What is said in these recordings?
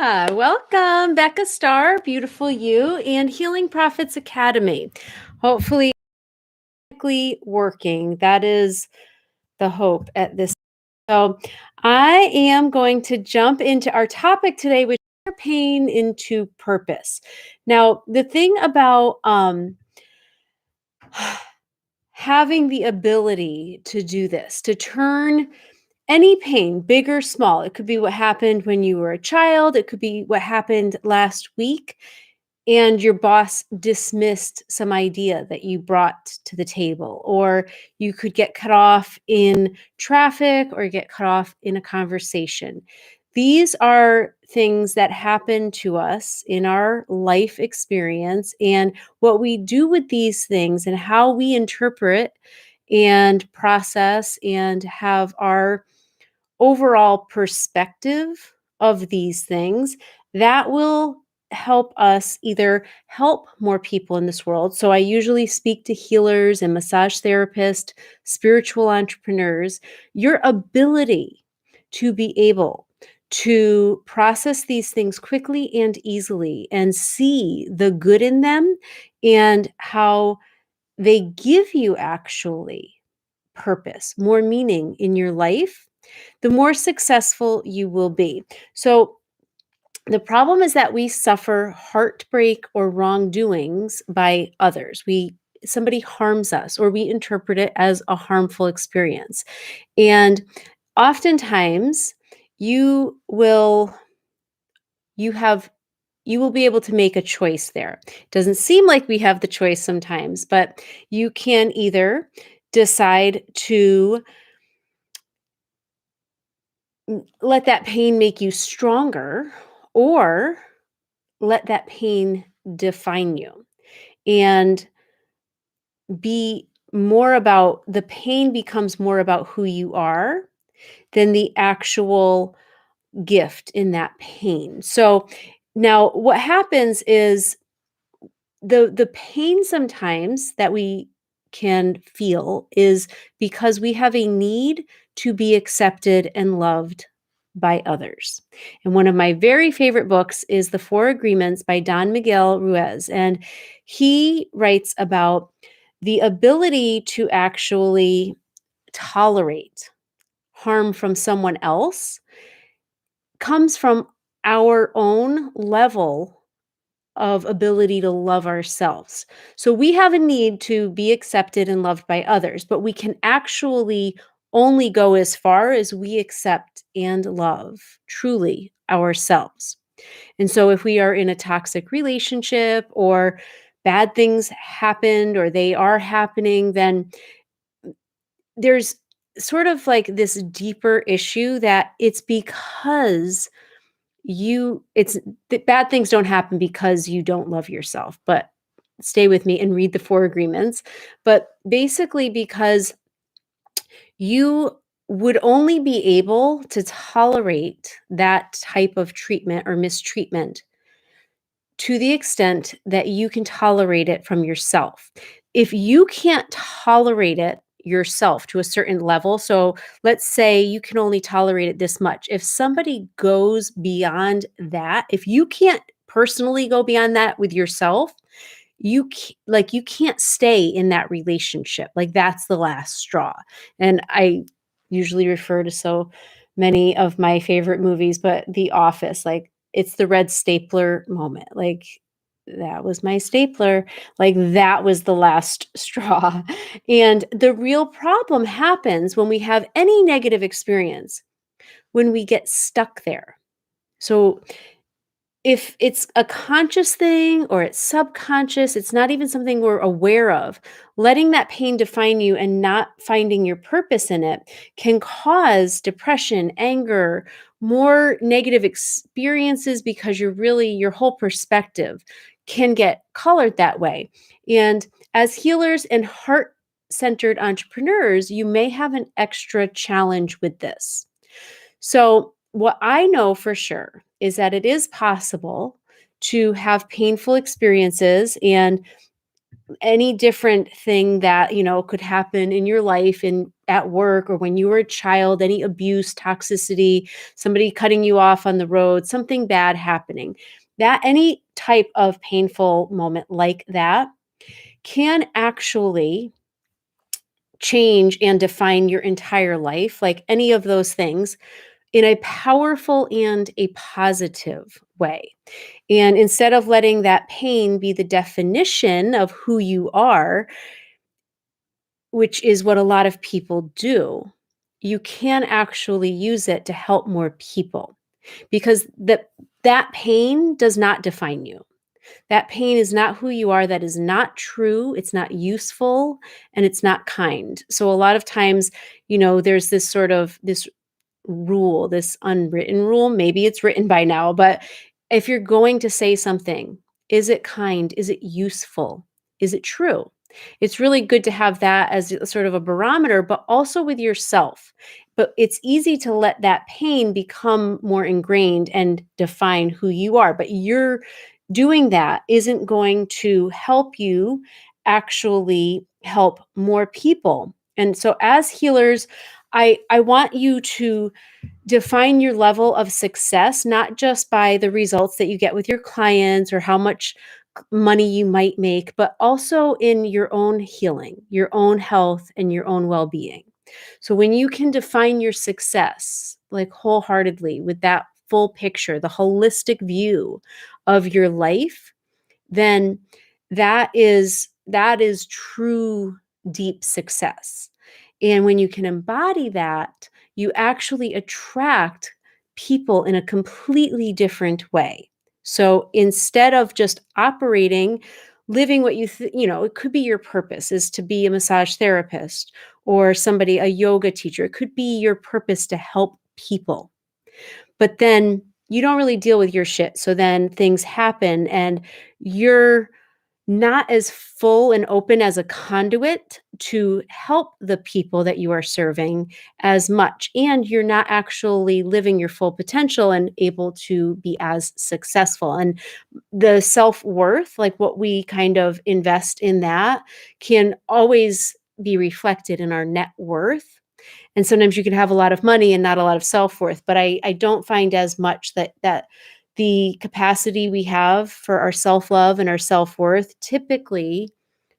Yeah, welcome, Becca Starr, Beautiful You, and Healing Profits Academy. Hopefully, working. That is the hope at this. So, I am going to jump into our topic today, which is pain into purpose. Now, the thing about having the ability to do this, to turn any pain, big or small, it could be what happened when you were a child, it could be what happened last week, and your boss dismissed some idea that you brought to the table, or you could get cut off in traffic or get cut off in a conversation. These are things that happen to us in our life experience, and what we do with these things and how we interpret and process and have our overall perspective of these things that will help us either help more people in this world. So I usually speak to healers and massage therapists, spiritual entrepreneurs. Your ability to be able to process these things quickly and easily and see the good in them and how they give you actually purpose, more meaning in your life, the more successful you will be. So, the problem is that we suffer heartbreak or wrongdoings by others. Somebody harms us or we interpret it as a harmful experience. And oftentimes you will you have you will be able to make a choice there. It doesn't seem like we have the choice sometimes, but you can either decide to let that pain make you stronger or let that pain define you and be more about the pain becomes more about who you are than the actual gift in that pain. So now what happens is the pain sometimes that we can feel is because we have a need to be accepted and loved by others. And one of my very favorite books is The Four Agreements by Don Miguel Ruiz. And he writes about the ability to actually tolerate harm from someone else comes from our own level of ability to love ourselves. So we have a need to be accepted and loved by others, but we can actually only go as far as we accept and love truly ourselves. And so if we are in a toxic relationship or bad things happened or they are happening, then there's sort of like this deeper issue that it's because it's bad things don't happen because you don't love yourself, but stay with me and read the four agreements. But basically, because you would only be able to tolerate that type of treatment or mistreatment to the extent that you can tolerate it from yourself. If you can't tolerate it yourself to a certain level, so let's say you can only tolerate it this much. If somebody goes beyond that, if you can't personally go beyond that with yourself, you can't stay in that relationship. Like that's the last straw. And I usually refer to so many of my favorite movies, but The Office, like it's the red stapler moment. Like that was my stapler. Like that was the last straw. And the real problem happens when we have any negative experience, when we get stuck there. So if it's a conscious thing or it's subconscious, it's not even something we're aware of, letting that pain define you and not finding your purpose in it can cause depression, anger, more negative experiences because your whole perspective can get colored that way. And as healers and heart centered entrepreneurs, you may have an extra challenge with this. So, what I know for sure is that it is possible to have painful experiences and any different thing that, could happen in your life and at work or when you were a child, any abuse, toxicity, somebody cutting you off on the road, something bad happening. That any type of painful moment like that can actually change and define your entire life, like any of those things, in a powerful and a positive way. And instead of letting that pain be the definition of who you are, which is what a lot of people do, you can actually use it to help more people because that pain does not define you. That pain is not who you are. That is not true. It's not useful and it's not kind. So a lot of times, there's this rule, this unwritten rule. Maybe it's written by now, but if you're going to say something, is it kind? Is it useful? Is it true? It's really good to have that as a sort of a barometer, but also with yourself. But it's easy to let that pain become more ingrained and define who you are. But you're doing that isn't going to help you actually help more people. And so, as healers, I want you to define your level of success, not just by the results that you get with your clients or how much money you might make, but also in your own healing, your own health, and your own well being. So when you can define your success like wholeheartedly with that full picture, the holistic view of your life, then that is true deep success. And when you can embody that, you actually attract people in a completely different way. So instead of just operating, living what it could be your purpose is to be a massage therapist or somebody, a yoga teacher. It could be your purpose to help people. But then you don't really deal with your shit. So then things happen and you're not as full and open as a conduit to help the people that you are serving as much. And you're not actually living your full potential and able to be as successful. And the self worth, like what we kind of invest in that, can always be reflected in our net worth. And sometimes you can have a lot of money and not a lot of self-worth, but I don't find as much that the capacity we have for our self-love and our self-worth typically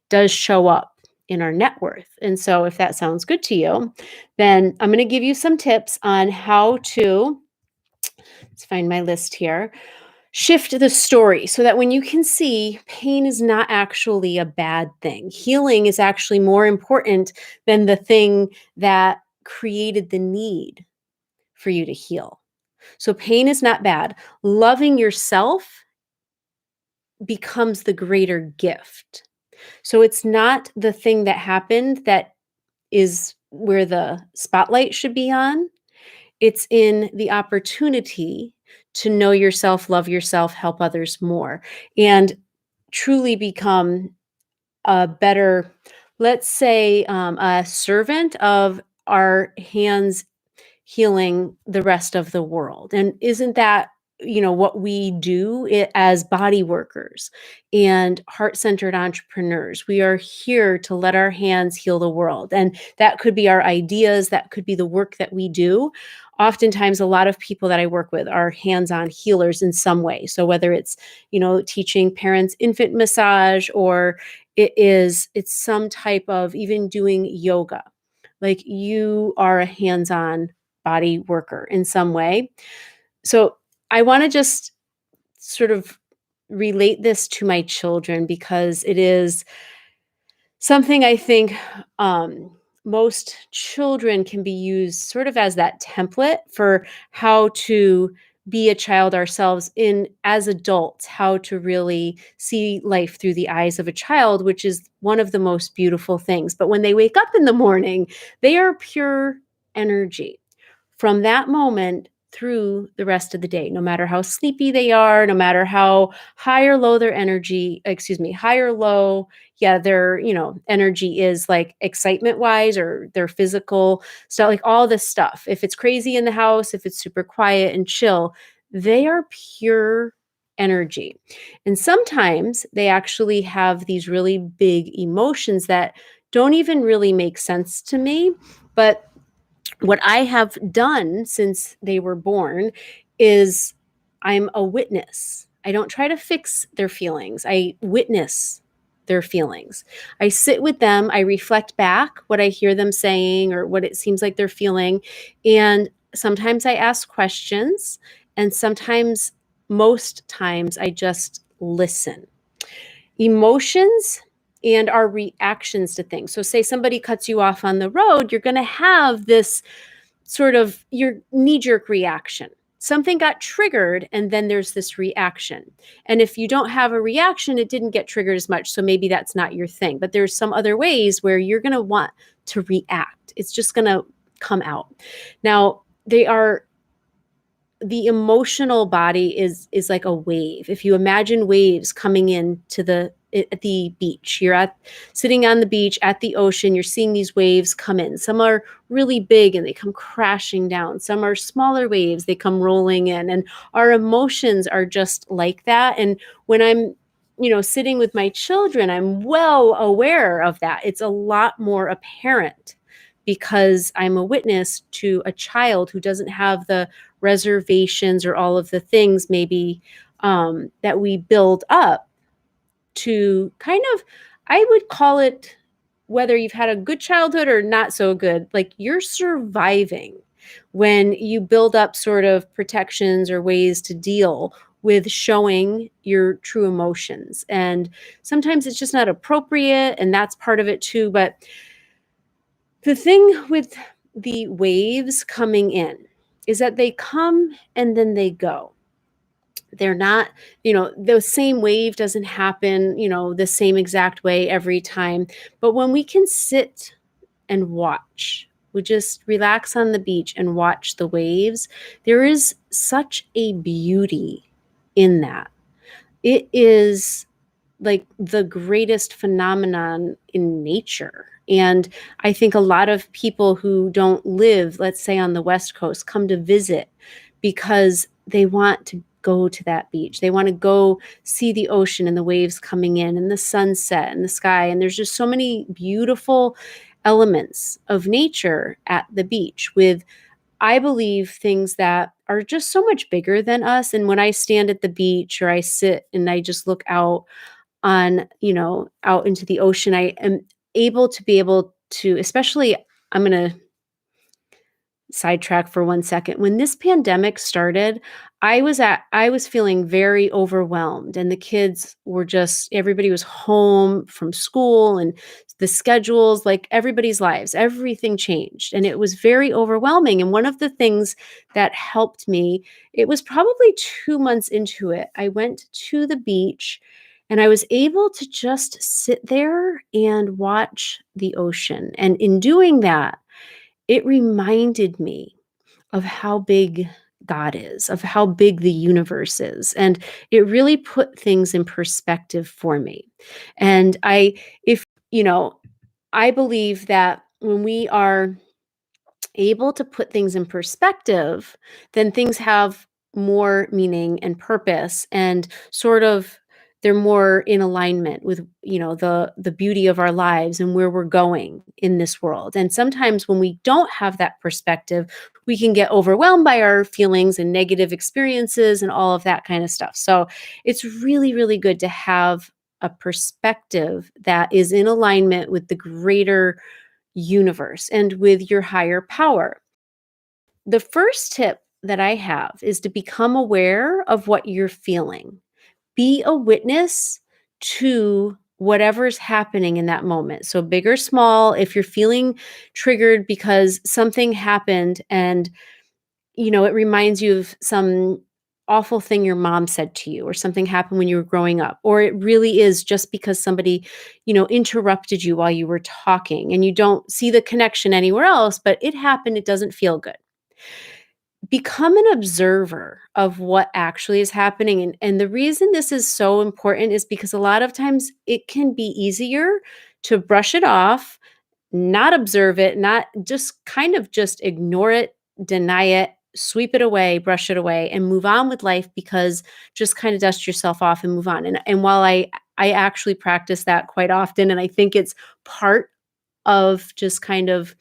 does show up in our net worth. And so if that sounds good to you, then I'm going to give you some tips on how to, let's find my list here, shift the story so that when you can see pain is not actually a bad thing. Healing is actually more important than the thing that created the need for you to heal. So pain is not bad. Loving yourself becomes the greater gift. So it's not the thing that happened that is where the spotlight should be on. It's in the opportunity to know yourself, love yourself, help others more, and truly become a better, let's say, a servant of our hands healing the rest of the world. And isn't that, what we do as body workers and heart-centered entrepreneurs? We are here to let our hands heal the world. And that could be our ideas, that could be the work that we do. Oftentimes, a lot of people that I work with are hands-on healers in some way. So whether it's, teaching parents infant massage, or it's some type of even doing yoga. Like you are a hands-on body worker in some way. So I want to just sort of relate this to my children because it is something I think most children can be used sort of as that template for how to be a child ourselves in as adults, how to really see life through the eyes of a child, which is one of the most beautiful things. But when they wake up in the morning, they are pure energy from that moment through the rest of the day, no matter how sleepy they are, no matter how high or low their energy, high or low, yeah, their, energy is like excitement wise or their physical stuff, like all this stuff. If it's crazy in the house, if it's super quiet and chill, they are pure energy. And sometimes they actually have these really big emotions that don't even really make sense to me. But what I have done since they were born is I'm a witness. I don't try to fix their feelings. I witness their feelings. I sit with them, I reflect back what I hear them saying or what it seems like they're feeling. And sometimes I ask questions, and sometimes, most times, I just listen. Emotions and our reactions to things. So, say somebody cuts you off on the road, you're going to have this sort of your knee jerk reaction. Something got triggered, and then there's this reaction. And if you don't have a reaction, it didn't get triggered as much. So maybe that's not your thing. But there's some other ways where you're going to want to react. It's just going to come out. Now, they are the emotional body is like a wave. If you imagine waves coming in to at the beach, you're at sitting on the beach at the ocean, you're seeing these waves come in. Some are really big and they come crashing down. Some are smaller waves, they come rolling in. And our emotions are just like that. And when I'm sitting with my children, I'm well aware of that. It's a lot more apparent because I'm a witness to a child who doesn't have the reservations or all of the things maybe that we build up to kind of, I would call it, whether you've had a good childhood or not so good, like you're surviving when you build up sort of protections or ways to deal with showing your true emotions. And sometimes it's just not appropriate, and that's part of it too. But the thing with the waves coming in is that they come and then they go. They're not, the same wave doesn't happen, the same exact way every time. But when we can sit and watch, we just relax on the beach and watch the waves, there is such a beauty in that. It is like the greatest phenomenon in nature. And I think a lot of people who don't live, let's say on the West Coast, come to visit because they want to go to that beach. They want to go see the ocean and the waves coming in and the sunset and the sky. And there's just so many beautiful elements of nature at the beach with, I believe, things that are just so much bigger than us. And when I stand at the beach or I sit and I just look out out into the ocean, I am able to, especially, I'm going to sidetrack for 1 second. When this pandemic started, I was feeling very overwhelmed, and the kids were just, everybody was home from school, and the schedules, like everybody's lives, everything changed, and it was very overwhelming. And one of the things that helped me, it was probably 2 months into it. I went to the beach and I was able to just sit there and watch the ocean. And in doing that, it reminded me of how big God is, of how big the universe is. And it really put things in perspective for me. And if, I believe that when we are able to put things in perspective, then things have more meaning and purpose, and sort of they're more in alignment with the beauty of our lives and where we're going in this world. And sometimes when we don't have that perspective, we can get overwhelmed by our feelings and negative experiences and all of that kind of stuff. So it's really, really good to have a perspective that is in alignment with the greater universe and with your higher power. The first tip that I have is to become aware of what you're feeling. Be a witness to whatever's happening in that moment. So, big or small, if you're feeling triggered because something happened and it reminds you of some awful thing your mom said to you, or something happened when you were growing up, or it really is just because somebody, interrupted you while you were talking and you don't see the connection anywhere else, but it happened, it doesn't feel good. Become an observer of what actually is happening. And the reason this is so important is because a lot of times it can be easier to brush it off, not observe it, not just kind of just ignore it, deny it, sweep it away, brush it away, and move on with life, because just kind of dust yourself off and move on. And while I actually practice that quite often, and I think it's part of just kind of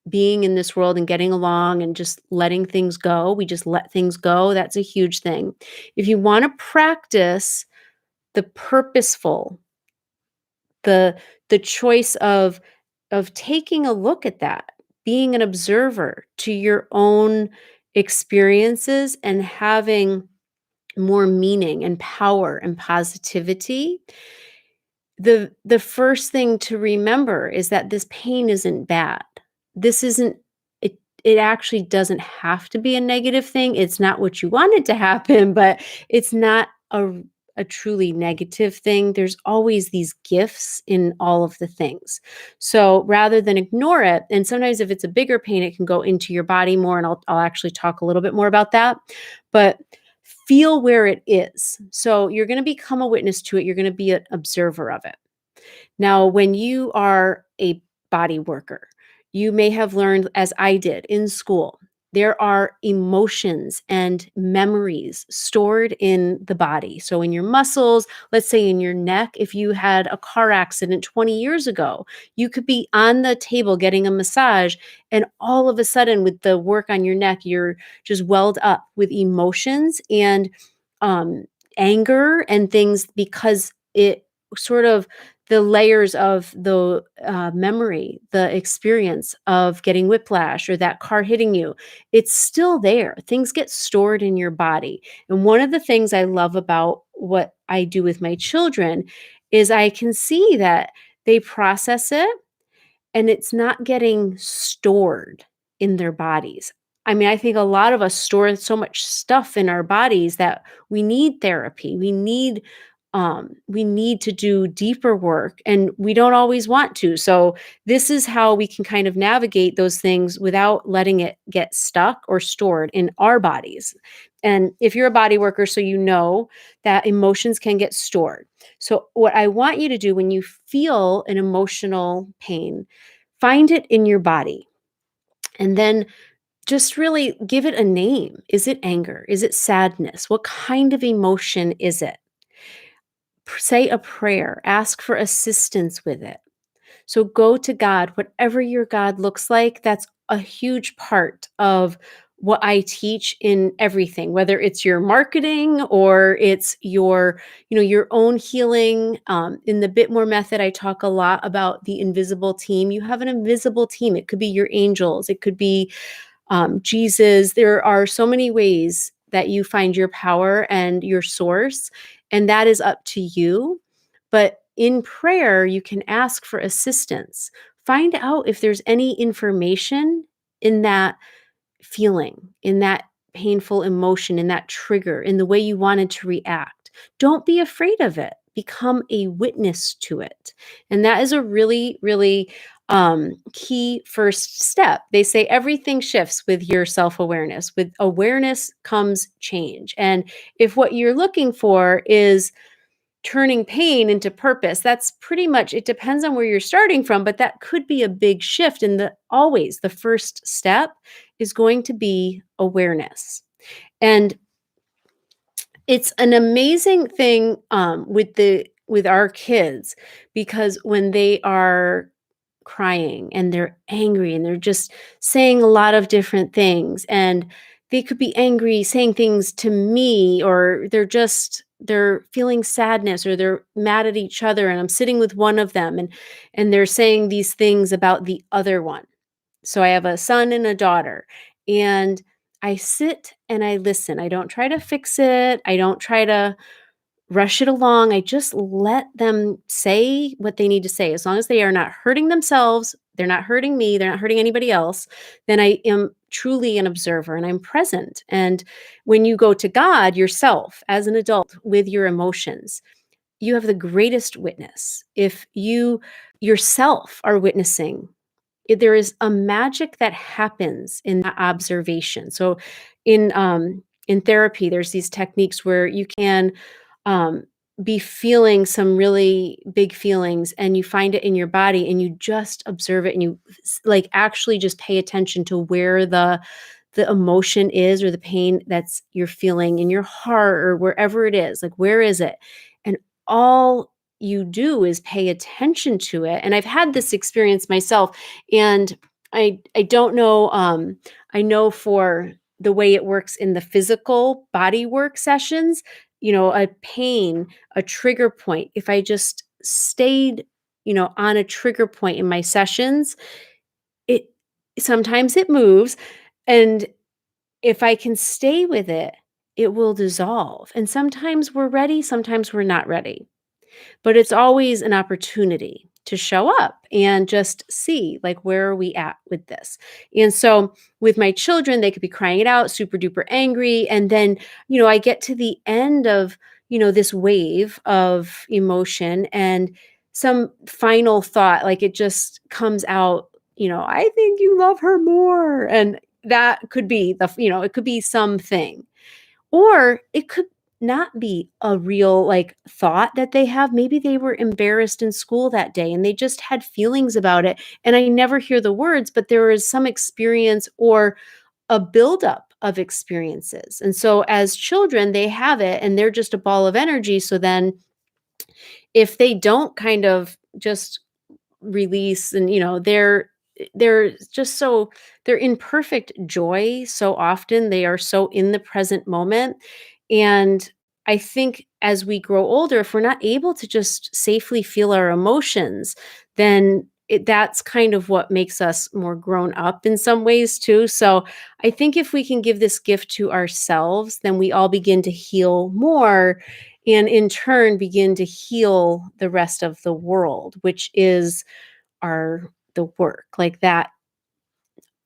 being in this world and getting along and just letting things go. We just let things go. That's a huge thing. If you want to practice the purposeful, the the choice of taking a look at that, being an observer to your own experiences and having more meaning and power and positivity, the first thing to remember is that this pain isn't bad. This isn't it actually doesn't have to be a negative thing. It's not what you want it to happen, but it's not a truly negative thing. There's always these gifts in all of the things. So rather than ignore it, and sometimes if it's a bigger pain, it can go into your body more, and I'll actually talk a little bit more about that. But feel where it is. So you're going to become a witness to it. You're going to be an observer of it. Now, when you are a body worker, you may have learned, as I did in school, there are emotions and memories stored in the body. So, in your muscles, let's say in your neck, if you had a car accident 20 years ago, you could be on the table getting a massage, and all of a sudden, with the work on your neck, you're just welled up with emotions and um, anger and things, because it sort of the layers of the memory, the experience of getting whiplash or that car hitting you, it's still there. Things get stored in your body. And one of the things I love about what I do with my children is I can see that they process it and it's not getting stored in their bodies. I mean, I think a lot of us store so much stuff in our bodies that we need therapy. We need to do deeper work, and we don't always want to. So this is how we can kind of navigate those things without letting it get stuck or stored in our bodies. And if you're a body worker, so you know that emotions can get stored. So what I want you to do when you feel an emotional pain, find it in your body, and then just really give it a name. Is it anger? Is it sadness? What kind of emotion is it? Say a prayer, ask for assistance with it. So go to God, whatever your God looks like. That's a huge part of what I teach in everything, whether it's your marketing or it's your own healing. In the Bit More method, I talk a lot about the invisible team. You have an invisible team. It could be your angels. It could be Jesus. There are so many ways that you find your power and your source, and that is up to you. But in prayer, you can ask for assistance. Find out if there's any information in that feeling, in that painful emotion, in that trigger, in the way you wanted to react. Don't be afraid of it. Become a witness to it. And that is a really, really key first step. They say everything shifts with your self awareness. With awareness comes change. And if what you're looking for is turning pain into purpose, that's pretty much, it depends on where you're starting from, but that could be a big shift. And always the first step is going to be awareness. And it's an amazing thing with our kids, because when they are crying and they're angry and they're just saying a lot of different things, and they could be angry saying things to me, or they're feeling sadness, or they're mad at each other, and I'm sitting with one of them, and they're saying these things about the other one. So I have a son and a daughter, and I sit and I listen. I don't try to fix it. I don't try to rush it along. I just let them say what they need to say. As long as they are not hurting themselves, they're not hurting me, they're not hurting anybody else, then I am truly an observer and I'm present. And when you go to God yourself as an adult with your emotions, you have the greatest witness. If you yourself are witnessing, there is a magic that happens in that observation. So in therapy, there's these techniques where you can um, be feeling some really big feelings, and you find it in your body and you just observe it, and you like actually just pay attention to where the emotion is or the pain that's you're feeling in your heart or wherever it is, like where is it? And all you do is pay attention to it. And I've had this experience myself, and I don't know, I know for the way it works in the physical body work sessions, a pain, a trigger point, if I just stayed, on a trigger point in my sessions, it sometimes it moves, and if I can stay with it, it will dissolve. And sometimes we're ready, sometimes we're not ready. But it's always an opportunity to show up and just see, like, where are we at with this? And so with my children, they could be crying it out, super duper angry. And then, I get to the end of, this wave of emotion, and some final thought, like it just comes out, I think you love her more. And that could be it could be something, or it could not be a real, like, thought that they have. Maybe they were embarrassed in school that day and they just had feelings about it, and I never hear the words, but there is some experience or a buildup of experiences. And so as children, they have it and they're just a ball of energy. So then if they don't kind of just release, and they're just so they're in perfect joy so often, they are so in the present moment. And I think as we grow older, if we're not able to just safely feel our emotions, then that's kind of what makes us more grown up in some ways too. So I think if we can give this gift to ourselves, then we all begin to heal more, and in turn begin to heal the rest of the world, which is our the work. Like, that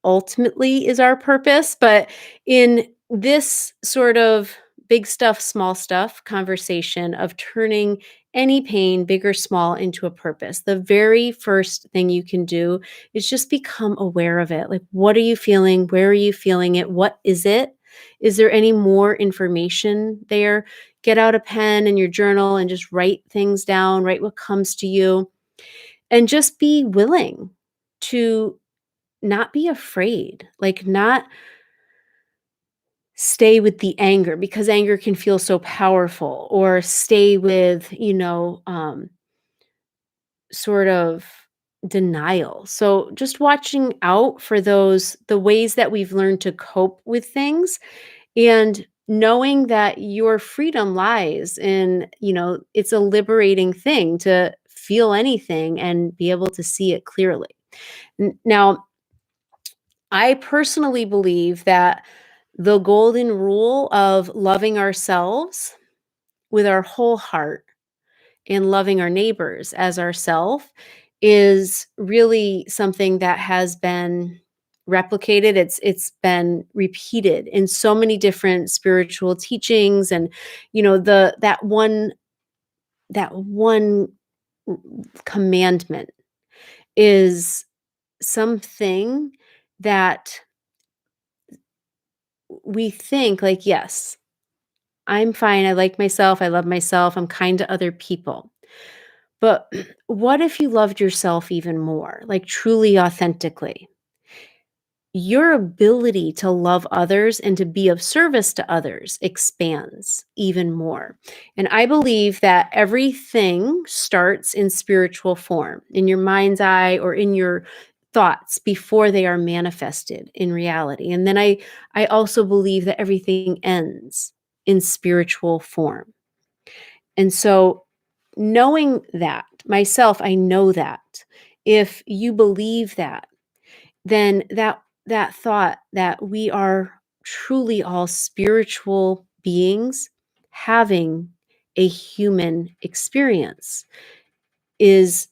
ultimately is our purpose. But in this sort of big stuff, small stuff conversation of turning any pain, big or small, into a purpose, the very first thing you can do is just become aware of it. Like, what are you feeling? Where are you feeling it? What is it? Is there any more information there? Get out a pen and your journal and just write things down, write what comes to you, and just be willing to not be afraid, like, not stay with the anger because anger can feel so powerful, or stay with, sort of denial. So just watching out for the ways that we've learned to cope with things, and knowing that your freedom lies in, it's a liberating thing to feel anything and be able to see it clearly. Now, I personally believe that the golden rule of loving ourselves with our whole heart and loving our neighbors as ourself is really something that has been replicated. It's been repeated in so many different spiritual teachings, and the that one commandment is something that we think, like, yes, I'm fine. I like myself. I love myself. I'm kind to other people. But what if you loved yourself even more, like truly authentically? Your ability to love others and to be of service to others expands even more. And I believe that everything starts in spiritual form, in your mind's eye or in your thoughts before they are manifested in reality. And then I also believe that everything ends in spiritual form. And so, knowing that myself, I know that if you believe that, then that thought that we are truly all spiritual beings having a human experience is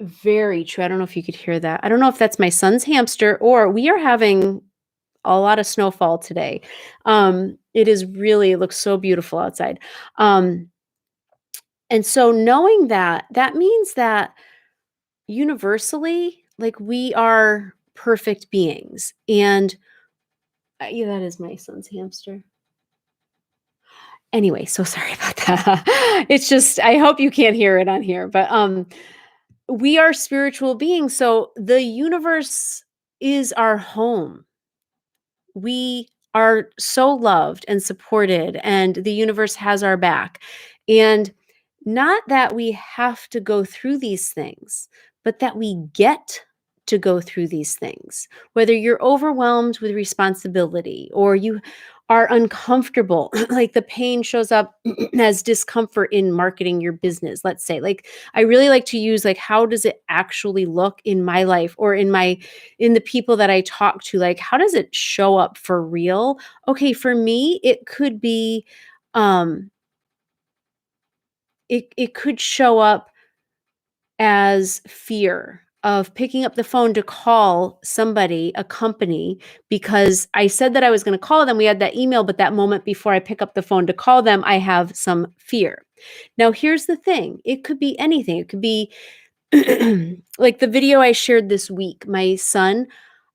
very true. I don't know if you could hear that. I don't know if that's my son's hamster, or we are having a lot of snowfall today. It looks so beautiful outside. Um, and so knowing that, that means that universally, like, we are perfect beings. And yeah, that is my son's hamster. Anyway, so sorry about that. It's just, I hope you can't hear it on here, but we are spiritual beings. So the universe is our home. we are so loved and supported, and the universe has our back. And not that we have to go through these things, but that we get to go through these things. Whether you're overwhelmed with responsibility or you are uncomfortable, like the pain shows up as discomfort in marketing your business, let's say. Like I really like to use like how does it actually look in my life or in the people that I talk to? Like how does it show up for real? Okay, for me it could be um it could show up as fear of picking up the phone to call somebody, a company, because I said that I was going to call them. We had that email, but that moment before I pick up the phone to call them, I have some fear. Now, here's the thing, it could be anything. It could be like the video I shared this week. My son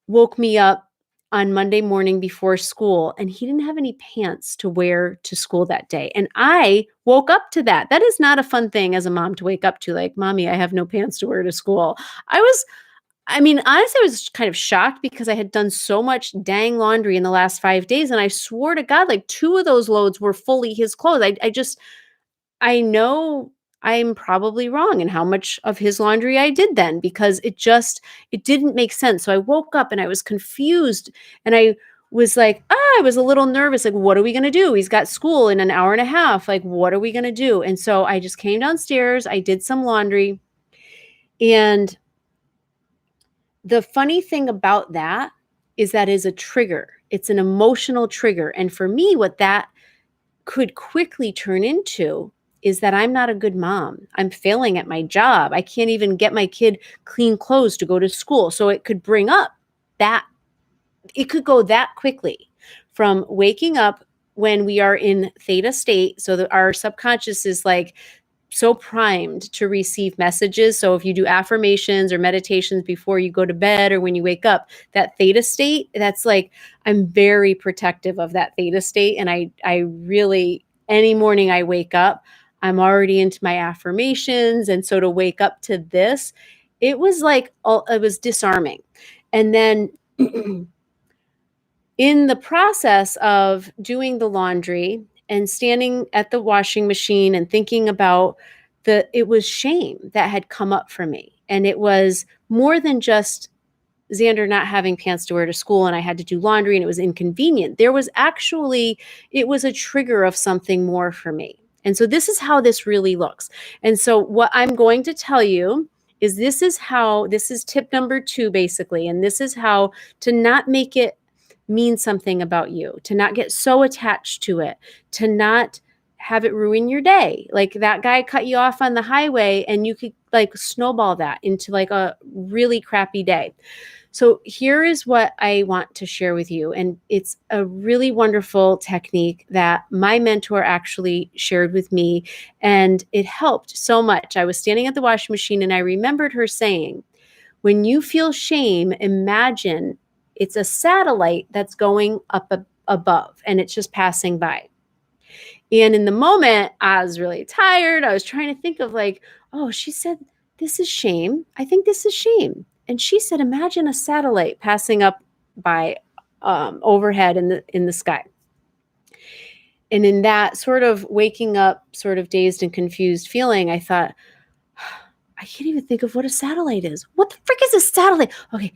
woke me up on Monday morning before school, and he didn't have any pants to wear to school that day. And I woke up to that. That is not a fun thing as a mom to wake up to, like, "Mommy, I have no pants to wear to school." I mean, honestly, I was kind of shocked because I had done so much dang laundry in the last 5 days, and I swore to God, like, 2 of those loads were fully his clothes. I know I'm probably wrong in how much of his laundry I did then because it didn't make sense. So I woke up and I was confused and I was like, I was a little nervous. Like, what are we going to do? He's got school in an hour and a half. Like, what are we going to do? And so I just came downstairs. I did some laundry. And the funny thing about that is that is a trigger. It's an emotional trigger. And for me, what that could quickly turn into is that I'm not a good mom. I'm failing at my job. I can't even get my kid clean clothes to go to school. So it could bring up that, it could go that quickly from waking up when we are in theta state. So that our subconscious is like so primed to receive messages. So if you do affirmations or meditations before you go to bed or when you wake up, that theta state, that's like I'm very protective of that theta state. And I really any morning I wake up, I'm already into my affirmations. And so to wake up to this, it was like it was disarming. And then in the process of doing the laundry and standing at the washing machine and thinking about it was shame that had come up for me. And it was more than just Xander not having pants to wear to school and I had to do laundry and it was inconvenient. It was a trigger of something more for me. And so this is how this really looks. And so what I'm going to tell you is this is tip number 2, basically. And this is how to not make it mean something about you, to not get so attached to it, to not have it ruin your day. Like that guy cut you off on the highway and you could like snowball that into like a really crappy day. So here is what I want to share with you. And it's a really wonderful technique that my mentor actually shared with me. And it helped so much. I was standing at the washing machine and I remembered her saying, when you feel shame, imagine it's a satellite that's going up above and it's just passing by. And in the moment, I was really tired. I was trying to think of like, oh, she said, this is shame. I think this is shame. And she said, imagine a satellite passing up by overhead in the sky. And in that sort of waking up, sort of dazed and confused feeling, I thought, I can't even think of what a satellite is. What the frick is a satellite? Okay,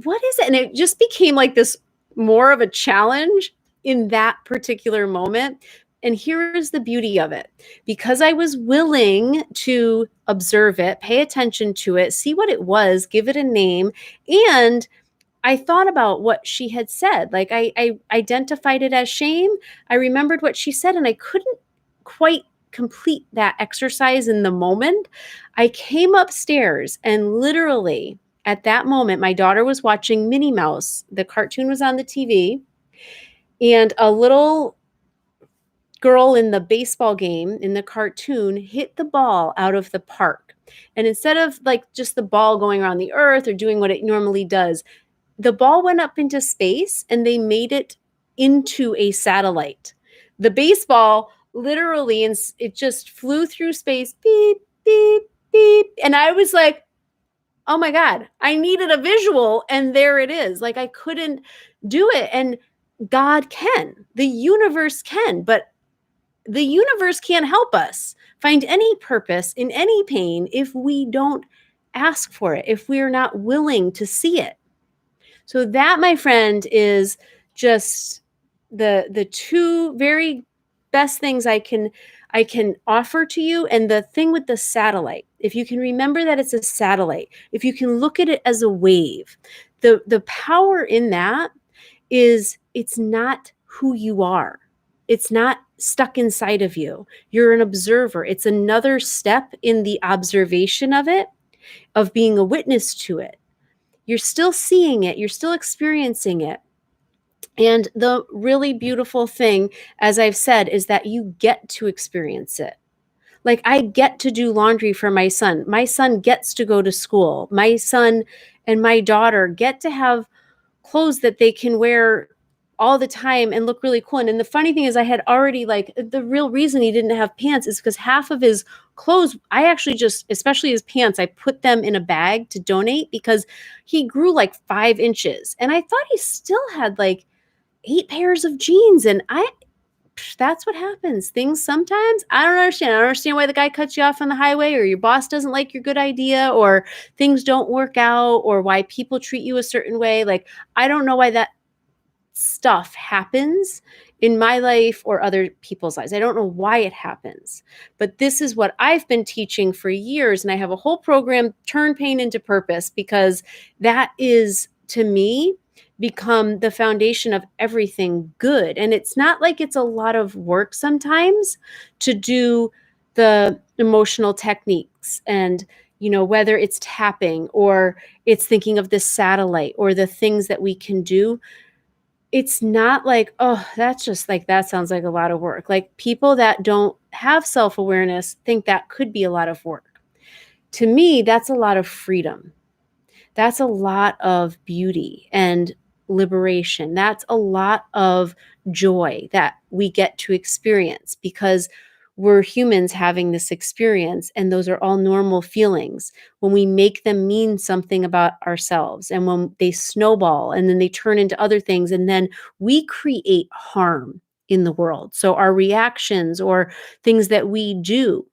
what is it? And it just became like this more of a challenge in that particular moment. And here's the beauty of it. Because I was willing to observe it, pay attention to it, see what it was, give it a name, and I thought about what she had said. Like I identified it as shame. I remembered what she said, and I couldn't quite complete that exercise in the moment. I came upstairs and literally at that moment, my daughter was watching Minnie Mouse. The cartoon was on the TV, and a little girl in the baseball game in the cartoon hit the ball out of the park. And instead of like just the ball going around the earth or doing what it normally does, the ball went up into space and they made it into a satellite. The baseball literally, and it just flew through space, beep, beep, beep. And I was like, oh my God, I needed a visual. And there it is. Like I couldn't do it. And God can, the universe can, but the universe can't help us find any purpose in any pain if we don't ask for it, if we're not willing to see it. So that, my friend, is just the two very best things I can offer to you. And the thing with the satellite, if you can remember that it's a satellite, if you can look at it as a wave, the power in that is it's not who you are. It's not stuck inside of you. You're an observer. It's another step in the observation of it, of being a witness to it. You're still seeing it, you're still experiencing it. And the really beautiful thing, as I've said, is that you get to experience it. Like, I get to do laundry for my son. My son gets to go to school. My son and my daughter get to have clothes that they can wear all the time and look really cool. And the funny thing is, I had already, like, the real reason he didn't have pants is because half of his clothes, I actually just, especially his pants, I put them in a bag to donate because he grew like 5 inches. And I thought he still had like 8 pairs of jeans. And that's what happens. Things sometimes, I don't understand. I don't understand why the guy cuts you off on the highway, or your boss doesn't like your good idea, or things don't work out, or why people treat you a certain way. Like, I don't know why that stuff happens in my life or other people's lives. I don't know why it happens, but this is what I've been teaching for years. And I have a whole program, Turn Pain into Purpose, because that is, to me, become the foundation of everything good. And it's not like it's a lot of work sometimes to do the emotional techniques, and whether it's tapping or it's thinking of the satellite or the things that we can do. It's not like, oh, that's just like, that sounds like a lot of work. Like, people that don't have self-awareness think that could be a lot of work. To me, that's a lot of freedom. That's a lot of beauty and liberation. That's a lot of joy that we get to experience because we're humans having this experience. And those are all normal feelings. When we make them mean something about ourselves, and when they snowball and then they turn into other things, and then we create harm in the world. So our reactions or things that we do,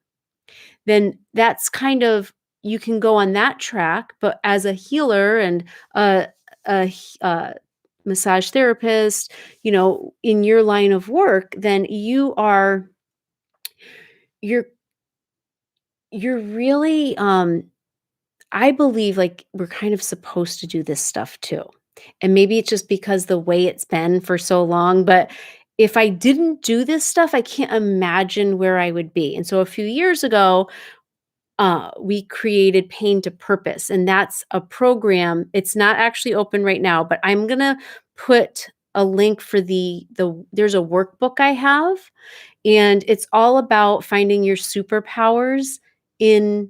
then that's kind of, you can go on that track. But as a healer and a massage therapist, in your line of work, then you're you're really, I believe, like, we're kind of supposed to do this stuff too. And maybe it's just because the way it's been for so long, but if I didn't do this stuff, I can't imagine where I would be. And so a few years ago, we created Pain to Purpose, and that's a program. It's not actually open right now, but I'm gonna put a link for there's a workbook I have, and it's all about finding your superpowers in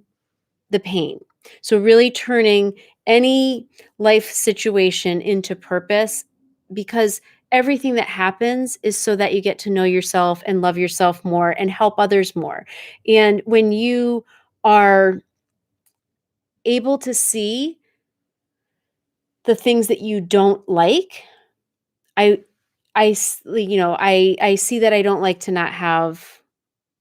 the pain. So really turning any life situation into purpose, because everything that happens is so that you get to know yourself and love yourself more and help others more. And when you are able to see the things that you don't like, I I see that I don't like to not have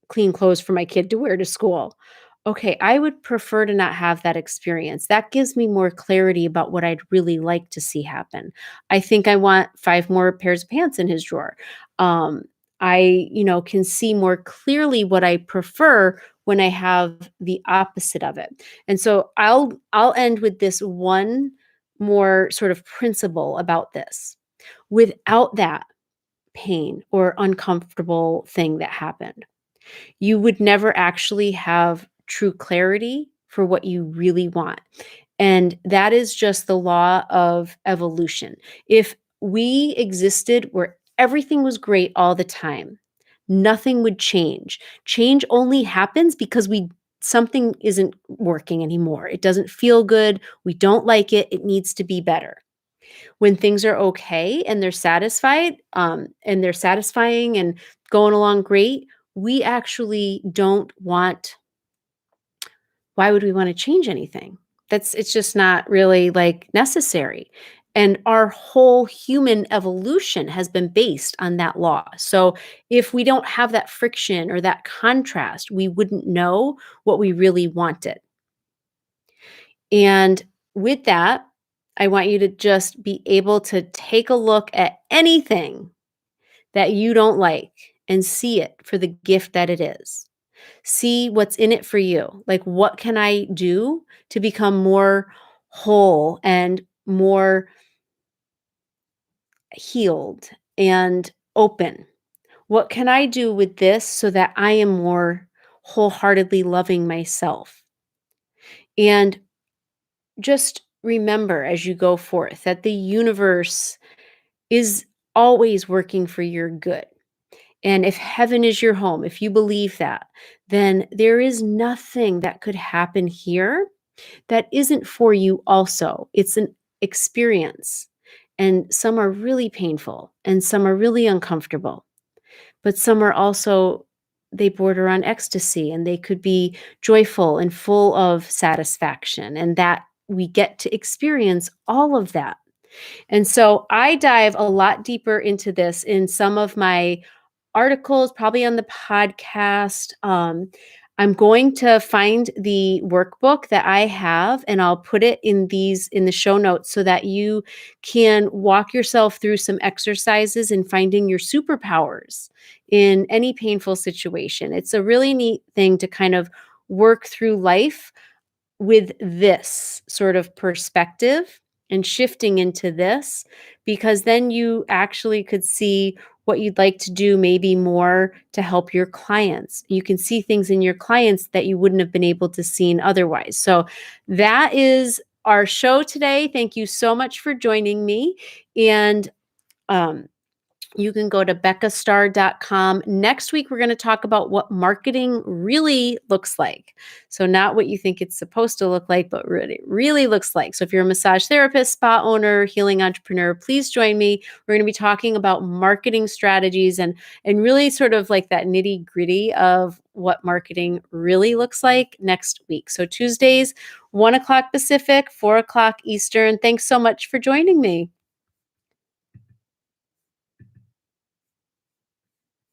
clean clothes for my kid to wear to school. Okay, I would prefer to not have that experience. That gives me more clarity about what I'd really like to see happen. I think I want 5 more pairs of pants in his drawer. Um, I, can see more clearly what I prefer when I have the opposite of it. And so I'll end with this one more sort of principle about this. Without that pain or uncomfortable thing that happened, you would never actually have true clarity for what you really want. And that is just the law of evolution. If we existed where everything was great all the time, nothing would change. Change only happens because something isn't working anymore. It doesn't feel good. We don't like it. It needs to be better. When things are okay and they're satisfied, and they're satisfying and going along great, we actually don't want, why would we want to change anything? It's just not really, like, necessary. And our whole human evolution has been based on that law. So if we don't have that friction or that contrast, we wouldn't know what we really wanted. And with that, I want you to just be able to take a look at anything that you don't like and see it for the gift that it is. See what's in it for you. Like, what can I do to become more whole and more healed and open? What can I do with this so that I am more wholeheartedly loving myself? And just remember as you go forth that the universe is always working for your good. And if heaven is your home, if you believe that, then there is nothing that could happen here that isn't for you also. It's an experience. And some are really painful and some are really uncomfortable, but some are also, they border on ecstasy and they could be joyful and full of satisfaction. And that we get to experience all of that. And so I dive a lot deeper into this in some of my articles, probably on the podcast. I'm going to find the workbook that I have and I'll put it in the show notes so that you can walk yourself through some exercises in finding your superpowers in any painful situation. It's a really neat thing to kind of work through life with this sort of perspective and shifting into this, because then you actually could see what you'd like to do maybe more to help your clients. You can see things in your clients that you wouldn't have been able to see otherwise. So that is our show today. Thank you so much for joining me. And um, you can go to beccastar.com. Next week, we're going to talk about what marketing really looks like. So, not what you think it's supposed to look like, but what it really looks like. So, if you're a massage therapist, spa owner, healing entrepreneur, please join me. We're going to be talking about marketing strategies and really sort of like that nitty gritty of what marketing really looks like next week. So, Tuesdays, 1 o'clock Pacific, 4 o'clock Eastern. Thanks so much for joining me.